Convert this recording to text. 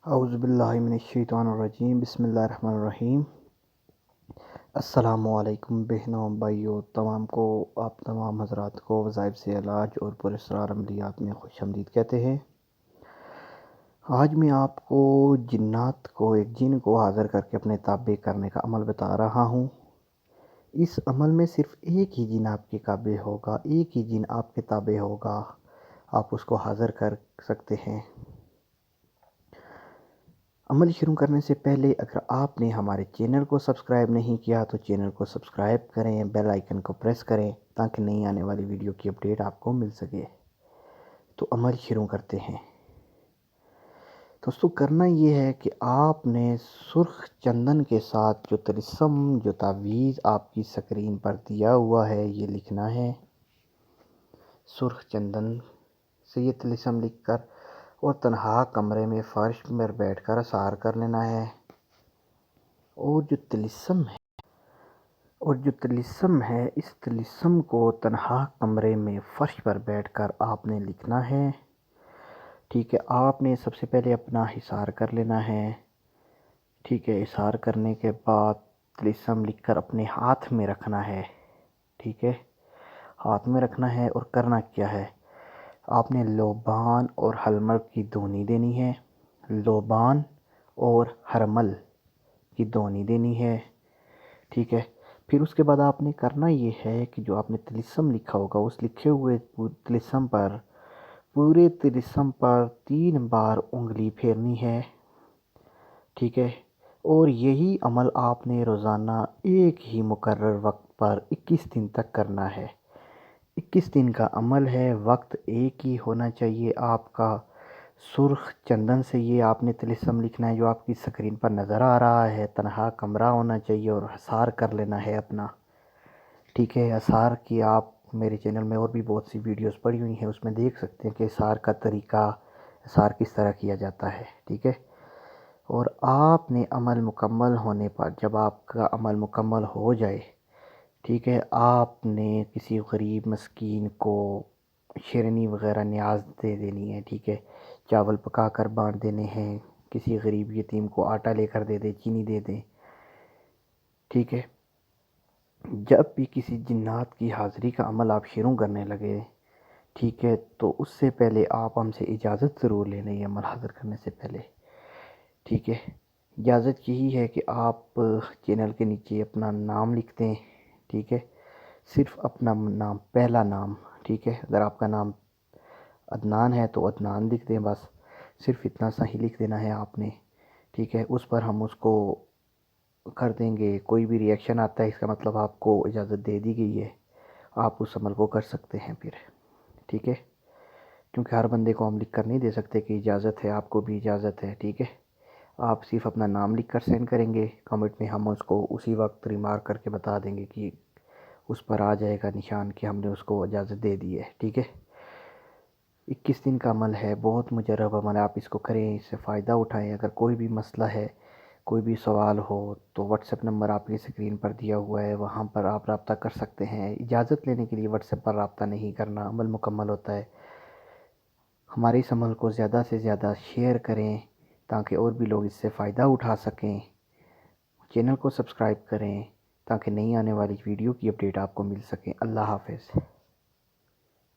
اعوذ باللہ من الشیطان الرجیم، بسم اللہ الرحمن الرحیم۔ السلام علیکم بہنوں بھائیوں، آپ تمام حضرات کو وظائف سے علاج اور پراسرار عملیات میں خوش آمدید کہتے ہیں۔ آج میں آپ کو ایک جن کو حاضر کر کے اپنے تابع کرنے کا عمل بتا رہا ہوں۔ اس عمل میں صرف ایک ہی جن آپ کے قابل ہوگا، ایک ہی جن آپ کے تابع ہوگا، آپ اس کو حاضر کر سکتے ہیں۔ عمل شروع کرنے سے پہلے اگر آپ نے ہمارے چینل کو سبسکرائب نہیں کیا تو چینل کو سبسکرائب کریں، بیل آئیکن کو پریس کریں تاکہ نئی آنے والی ویڈیو کی اپڈیٹ آپ کو مل سکے۔ تو عمل شروع کرتے ہیں۔ دوستو، کرنا یہ ہے کہ آپ نے سرخ چندن کے ساتھ جو طلسم، جو تعویذ آپ کی سکرین پر دیا ہوا ہے، یہ لکھنا ہے۔ سرخ چندن سے یہ طلسم لکھ کر اور تنہا کمرے میں فرش پر بیٹھ کر اثار کر لینا ہے۔ اور جو طلسم ہے اس طلسم کو تنہا کمرے میں فرش پر بیٹھ کر آپ نے لکھنا ہے۔ ٹھیک ہے، آپ نے سب سے پہلے اپنا حصار کر لینا ہے۔ ٹھیک ہے، حصار کرنے کے بعد طلسم لکھ کر اپنے ہاتھ میں رکھنا ہے۔ ٹھیک ہے، ہاتھ میں رکھنا ہے اور کرنا کیا ہے، آپ نے لوبان اور حلمل کی دھونی دینی ہے۔ لوبان اور حرمل کی دھونی دینی ہے۔ ٹھیک ہے، پھر اس کے بعد آپ نے کرنا یہ ہے کہ جو آپ نے طلسم لکھا ہوگا اس لکھے ہوئے پورے طلسم پر 3 بار انگلی پھیرنی ہے۔ ٹھیک ہے، اور یہی عمل آپ نے روزانہ ایک ہی مقرر وقت پر 21 دن تک کرنا ہے۔ 21 دن کا عمل ہے، وقت ایک ہی ہونا چاہیے آپ کا۔ سرخ چندن سے یہ آپ نے طلسم لکھنا ہے جو آپ کی سکرین پر نظر آ رہا ہے، تنہا کمرہ ہونا چاہیے اور حصار کر لینا ہے اپنا۔ ٹھیک ہے، حصار کی آپ میرے چینل میں اور بھی بہت سی ویڈیوز پڑی ہوئی ہیں، اس میں دیکھ سکتے ہیں کہ حصار کا طریقہ، حصار کس طرح کیا جاتا ہے۔ ٹھیک ہے، اور آپ نے عمل مکمل ہونے پر، جب آپ کا عمل مکمل ہو جائے، ٹھیک ہے، آپ نے کسی غریب مسکین کو شیرنی وغیرہ نیاز دے دینی ہے۔ ٹھیک ہے، چاول پکا کر بانٹ دینے ہیں، کسی غریب یتیم کو آٹا لے کر دے دیں، چینی دے دیں۔ ٹھیک ہے، جب بھی کسی جنات کی حاضری کا عمل آپ شروع کرنے لگے، ٹھیک ہے، تو اس سے پہلے آپ ہم سے اجازت ضرور لے لیں، یہ عمل حاضر کرنے سے پہلے۔ ٹھیک ہے، اجازت یہی ہے کہ آپ چینل کے نیچے اپنا نام لکھ دیں۔ ٹھیک ہے، صرف اپنا نام، پہلا نام۔ ٹھیک ہے، اگر آپ کا نام عدنان ہے تو عدنان لکھ دیں، بس صرف اتنا سا ہی لکھ دینا ہے آپ نے۔ ٹھیک ہے، اس پر ہم اس کو کر دیں گے، کوئی بھی ری ایکشن آتا ہے اس کا مطلب آپ کو اجازت دے دی گئی ہے، آپ اس عمل کو کر سکتے ہیں پھر۔ ٹھیک ہے، کیونکہ ہر بندے کو ہم لکھ کر نہیں دے سکتے کہ اجازت ہے، آپ کو بھی اجازت ہے۔ ٹھیک ہے، آپ صرف اپنا نام لکھ کر سینڈ کریں گے کمنٹ میں، ہم اس کو اسی وقت ریمارک کر کے بتا دیں گے کہ اس پر آ جائے گا نشان کہ ہم نے اس کو اجازت دے دی ہے۔ ٹھیک ہے، 21 دن کا عمل ہے، بہت مجرب عمل ہے، آپ اس کو کریں، اس سے فائدہ اٹھائیں۔ اگر کوئی بھی مسئلہ ہے، کوئی بھی سوال ہو تو واٹس ایپ نمبر آپ کی سکرین پر دیا ہوا ہے، وہاں پر آپ رابطہ کر سکتے ہیں۔ اجازت لینے کے لیے واٹس ایپ پر رابطہ نہیں کرنا، عمل مکمل ہوتا ہے۔ ہمارے اس عمل کو زیادہ سے زیادہ شیئر کریں تاکہ اور بھی لوگ اس سے فائدہ اٹھا سکیں۔ چینل کو سبسکرائب کریں تاکہ نئی آنے والی ویڈیو کی اپڈیٹ آپ کو مل سکے۔ اللہ حافظ۔